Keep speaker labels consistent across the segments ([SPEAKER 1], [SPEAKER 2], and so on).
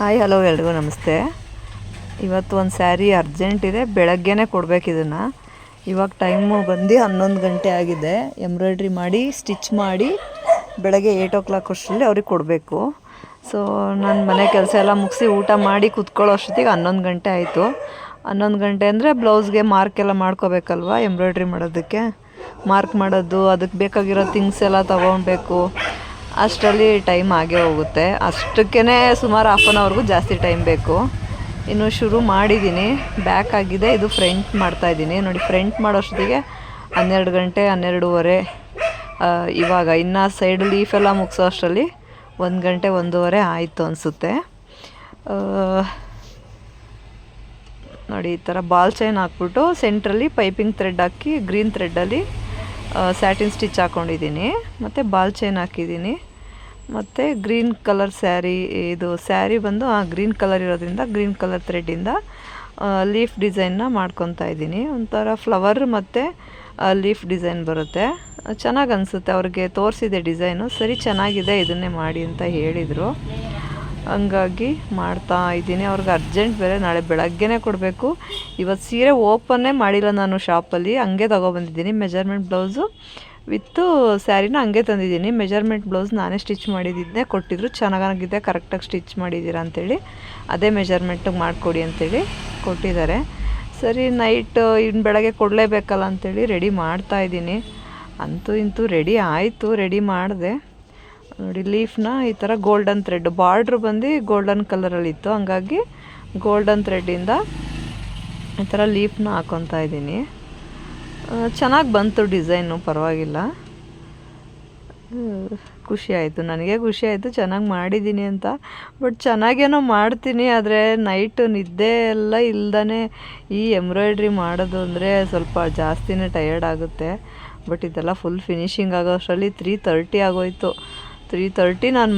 [SPEAKER 1] Hi hello ಎಲ್ರಿಗೂ ನಮಸ್ತೆ. ಇವತ್ತು ಒಂದು ಸ್ಯಾರಿ ಅರ್ಜೆಂಟ್ ಇದೆ, ಬೆಳಗ್ಗೆನೇ ಕೊಡಬೇಕು ಇದನ್ನು. ಇವಾಗ ಟೈಮು ಬಂದು 11 ಗಂಟೆ ಆಗಿದೆ. ಎಂಬ್ರಾಯ್ಡ್ರಿ ಮಾಡಿ ಸ್ಟಿಚ್ ಮಾಡಿ ಬೆಳಗ್ಗೆ 8 o'clock ಅಷ್ಟರಲ್ಲಿ ಅವ್ರಿಗೆ ಕೊಡಬೇಕು. ಸೊ ನಾನು ಮನೆ ಕೆಲಸ ಎಲ್ಲ ಮುಗಿಸಿ ಊಟ ಮಾಡಿ ಕೂತ್ಕೊಳ್ಳೋ ಅಷ್ಟೊತ್ತಿಗೆ 11 ಗಂಟೆ ಆಯಿತು. 11 ಗಂಟೆ ಅಂದರೆ ಬ್ಲೌಸ್ಗೆ ಮಾರ್ಕ್ ಎಲ್ಲ ಮಾಡ್ಕೋಬೇಕಲ್ವ, ಎಂಬ್ರಾಯ್ಡ್ರಿ ಮಾಡೋದಕ್ಕೆ ಮಾರ್ಕ್ ಮಾಡೋದು, ಅದಕ್ಕೆ ಬೇಕಾಗಿರೋ ಥಿಂಗ್ಸ್ ಎಲ್ಲ ತೊಗೊಳ್ಬೇಕು. ಅಷ್ಟರಲ್ಲಿ ಟೈಮ್ ಆಗೇ ಹೋಗುತ್ತೆ. ಅಷ್ಟಕ್ಕೇ ಸುಮಾರು 1/2 hourಗೂ ಜಾಸ್ತಿ ಟೈಮ್ ಬೇಕು. ಇನ್ನು ಶುರು ಮಾಡಿದ್ದೀನಿ, ಬ್ಯಾಕ್ ಆಗಿದೆ, ಇದು ಫ್ರಂಟ್ ಮಾಡ್ತಾಯಿದ್ದೀನಿ ನೋಡಿ. ಫ್ರಂಟ್ ಮಾಡೋಷ್ಟೊತ್ತಿಗೆ 12 ಗಂಟೆ 12:30. ಇವಾಗ ಇನ್ನು ಸೈಡ್ ಲೀಫೆಲ್ಲ ಮುಗಿಸೋ ಅಷ್ಟರಲ್ಲಿ 1 ಗಂಟೆ 1:30 ಆಯಿತು ಅನಿಸುತ್ತೆ. ನೋಡಿ, ಈ ಥರ ಬಾಲ್ ಚೈನ್ ಹಾಕ್ಬಿಟ್ಟು ಸೆಂಟ್ರಲ್ಲಿ ಪೈಪಿಂಗ್ ಥ್ರೆಡ್ ಹಾಕಿ ಗ್ರೀನ್ ಥ್ರೆಡ್ಡಲ್ಲಿ ಸ್ಯಾಟಿನ್ ಸ್ಟಿಚ್ ಹಾಕ್ಕೊಂಡಿದ್ದೀನಿ, ಮತ್ತು ಬಾಲ್ ಚೈನ್ ಹಾಕಿದ್ದೀನಿ. ಮತ್ತು ಗ್ರೀನ್ ಕಲರ್ ಸ್ಯಾರಿ, ಇದು ಸ್ಯಾರಿ ಬಂದು ಗ್ರೀನ್ ಕಲರ್ ಇರೋದ್ರಿಂದ ಗ್ರೀನ್ ಕಲರ್ ಥ್ರೆಡ್ಡಿಂದ ಲೀಫ್ ಡಿಸೈನ್ನ ಮಾಡ್ಕೊತಾ ಇದ್ದೀನಿ. ಒಂಥರ ಫ್ಲವರ್ ಮತ್ತು ಲೀಫ್ ಡಿಸೈನ್ ಬರುತ್ತೆ, ಚೆನ್ನಾಗಿ ಅನಿಸುತ್ತೆ. ಅವ್ರಿಗೆ ತೋರಿಸಿದೆ ಡಿಸೈನು, ಸರಿ ಚೆನ್ನಾಗಿದೆ ಇದನ್ನೇ ಮಾಡಿ ಅಂತ ಹೇಳಿದರು. ಹಂಗಾಗಿ ಮಾಡ್ತಾ ಇದ್ದೀನಿ. ಅವ್ರಿಗೆ ಅರ್ಜೆಂಟ್ ಬೇರೆ, ನಾಳೆ ಬೆಳಗ್ಗೆನೇ ಕೊಡಬೇಕು. ಇವತ್ತು ಸೀರೆ ಓಪನ್ನೇ ಮಾಡಿಲ್ಲ ನಾನು ಶಾಪಲ್ಲಿ, ಹಂಗೆ ತೊಗೊಬಂದಿದ್ದೀನಿ. ಮೆಜರ್ಮೆಂಟ್ ಬ್ಲೌಸು ವಿತ್ತು ಸ್ಯಾರಿನ ಹಂಗೆ ತಂದಿದ್ದೀನಿ. ಮೆಜರ್ಮೆಂಟ್ ಬ್ಲೌಸ್ ನಾನೇ ಸ್ಟಿಚ್ ಮಾಡಿದ್ದೆ, ಕೊಟ್ಟಿದ್ರು. ಚೆನ್ನಾಗಿದೆ, ಕರೆಕ್ಟಾಗಿ ಸ್ಟಿಚ್ ಮಾಡಿದ್ದೀರಾ ಅಂಥೇಳಿ, ಅದೇ ಮೆಜರ್ಮೆಂಟಿಗೆ ಮಾಡಿಕೊಡಿ ಅಂಥೇಳಿ ಕೊಟ್ಟಿದ್ದಾರೆ. ಸರಿ, ನೈಟ್ ಇನ್ನು ಬೆಳಗ್ಗೆ ಕೊಡಲೇಬೇಕಲ್ಲ ಅಂಥೇಳಿ ರೆಡಿ ಮಾಡ್ತಾಯಿದ್ದೀನಿ. ಅಂತೂ ಇಂತೂ ರೆಡಿ ಆಯಿತು, ರೆಡಿ ಮಾಡಿದೆ ನೋಡಿ. ಲೀಫ್ನ ಈ ಥರ ಗೋಲ್ಡನ್ ಥ್ರೆಡ್, ಬಾರ್ಡ್ರ್ ಬಂದು ಗೋಲ್ಡನ್ ಕಲರಲ್ಲಿತ್ತು, ಹಂಗಾಗಿ ಗೋಲ್ಡನ್ ಥ್ರೆಡ್ಡಿಂದ ಈ ಥರ ಲೀಫ್ನ ಹಾಕ್ಕೊತಾ ಇದ್ದೀನಿ. ಚೆನ್ನಾಗಿ ಬಂತು ಡಿಸೈನು, ಪರವಾಗಿಲ್ಲ. ಖುಷಿ ಆಯಿತು, ನನಗೆ ಖುಷಿ ಆಯಿತು ಚೆನ್ನಾಗಿ ಮಾಡಿದ್ದೀನಿ ಅಂತ. ಬಟ್ ಚೆನ್ನಾಗೇನೋ ಮಾಡ್ತೀನಿ, ಆದರೆ ನೈಟು ನಿದ್ದೆ ಎಲ್ಲ ಇಲ್ದೇ ಈ ಎಂಬ್ರಾಯ್ಡ್ರಿ ಮಾಡೋದು ಅಂದರೆ ಸ್ವಲ್ಪ ಜಾಸ್ತಿನೇ ಟಯರ್ಡ್ ಆಗುತ್ತೆ. ಬಟ್ ಇದೆಲ್ಲ ಫುಲ್ ಫಿನಿಶಿಂಗ್ ಆಗೋ ಅಷ್ಟರಲ್ಲಿ 3:30 ಆಗೋಯಿತು. 3:30 ನಾನು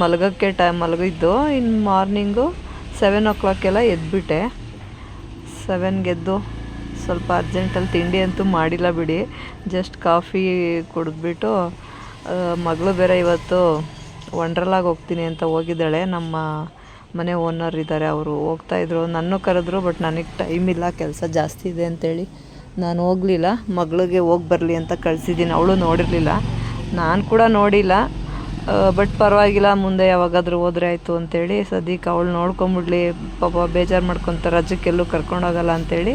[SPEAKER 1] ಮಲಗಿದ್ದು. ಇನ್ನು ಮಾರ್ನಿಂಗು 7 o'clock ಎಲ್ಲ ಎದ್ಬಿಟ್ಟೆ. 7ಗೆ ಎದ್ದು ಸ್ವಲ್ಪ ಅರ್ಜೆಂಟಲ್ಲಿ ತಿಂಡಿ ಅಂತೂ ಮಾಡಿಲ್ಲ ಬಿಡಿ, ಜಸ್ಟ್ ಕಾಫಿ ಕುಡಿದ್ಬಿಟ್ಟು, ಮಗಳು ಬೇರೆ ಇವತ್ತು ವಂಡ್ರಲಾಗಿ ಹೋಗ್ತೀನಿ ಅಂತ ಹೋಗಿದ್ದಾಳೆ. ನಮ್ಮ ಮನೆ ಓನರ್ ಇದ್ದಾರೆ, ಅವರು ಹೋಗ್ತಾಯಿದ್ರು. ನನ್ನ ಕರೆದ್ರು, ಬಟ್ ನನಗೆ ಟೈಮ್ ಇಲ್ಲ, ಕೆಲಸ ಜಾಸ್ತಿ ಇದೆ ಅಂಥೇಳಿ ನಾನು ಹೋಗಲಿಲ್ಲ. ಮಗಳಿಗೆ ಹೋಗಿ ಬರಲಿ ಅಂತ ಕಳಿಸಿದ್ದೀನಿ. ಅವಳು ನೋಡಿರಲಿಲ್ಲ, ನಾನು ಕೂಡ ನೋಡಿಲ್ಲ. ಬಟ್ ಪರವಾಗಿಲ್ಲ, ಮುಂದೆ ಯಾವಾಗಾದರೂ ಹೋದ್ರೆ ಆಯಿತು ಅಂಥೇಳಿ ಸದ್ಯಕ್ಕೆ ಅವಳು ನೋಡ್ಕೊಂಬಿಡ್ಲಿ, ಪಾಪ ಬೇಜಾರು ಮಾಡ್ಕೊತಾರೆ, ರಜಕ್ಕೆಲ್ಲೂ ಕರ್ಕೊಂಡೋಗಲ್ಲ ಅಂಥೇಳಿ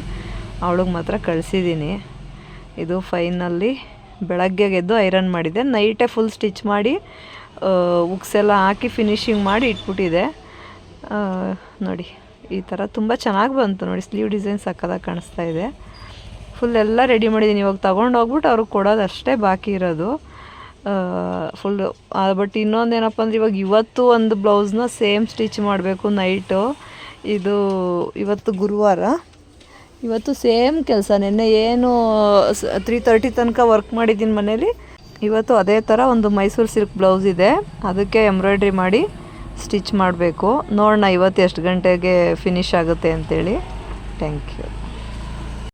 [SPEAKER 1] ಅವಳಿಗೆ ಮಾತ್ರ ಕಳಿಸಿದ್ದೀನಿ. ಇದು ಫೈನಲ್ಲಿ ಬೆಳಗ್ಗೆ ಎದ್ದು ಐರನ್ ಮಾಡಿದೆ, ನೈಟೇ ಫುಲ್ ಸ್ಟಿಚ್ ಮಾಡಿ ಉಕ್ಸೆಲ್ಲ ಹಾಕಿ ಫಿನಿಶಿಂಗ್ ಮಾಡಿ ಇಟ್ಬಿಟ್ಟಿದೆ. ನೋಡಿ, ಈ ಥರ ತುಂಬ ಚೆನ್ನಾಗಿ ಬಂತು ನೋಡಿ. ಸ್ಲೀವ್ ಡಿಸೈನ್ ಸಕ್ಕದಾಗಿ ಕಾಣಿಸ್ತಾ ಇದೆ. ಫುಲ್ ಎಲ್ಲ ರೆಡಿ ಮಾಡಿದ್ದೀನಿ. ಇವಾಗ ತೊಗೊಂಡೋಗ್ಬಿಟ್ಟು ಅವ್ರಿಗೆ ಕೊಡೋದು ಅಷ್ಟೇ ಬಾಕಿ ಇರೋದು ಫುಲ್ಲು. ಬಟ್ ಇನ್ನೊಂದೇನಪ್ಪ ಅಂದರೆ, ಇವತ್ತು ಒಂದು ಬ್ಲೌಸ್ನ ಸೇಮ್ ಸ್ಟಿಚ್ ಮಾಡಬೇಕು ನೈಟು. ಇದು ಇವತ್ತು ಗುರುವಾರ, ಇವತ್ತು ಸೇಮ್ ಕೆಲಸ. ನೆನ್ನೆ ಏನು 3:30 ತನಕ ವರ್ಕ್ ಮಾಡಿದ್ದೀನಿ ಮನೇಲಿ, ಇವತ್ತು ಅದೇ ಥರ ಒಂದು ಮೈಸೂರು ಸಿಲ್ಕ್ ಬ್ಲೌಸ್ ಇದೆ, ಅದಕ್ಕೆ ಎಂಬ್ರಾಯ್ಡ್ರಿ ಮಾಡಿ ಸ್ಟಿಚ್ ಮಾಡಬೇಕು. ನೋಡೋಣ ಇವತ್ತು ಎಷ್ಟು ಗಂಟೆಗೆ ಫಿನಿಶ್ ಆಗುತ್ತೆ ಅಂಥೇಳಿ. Thank you.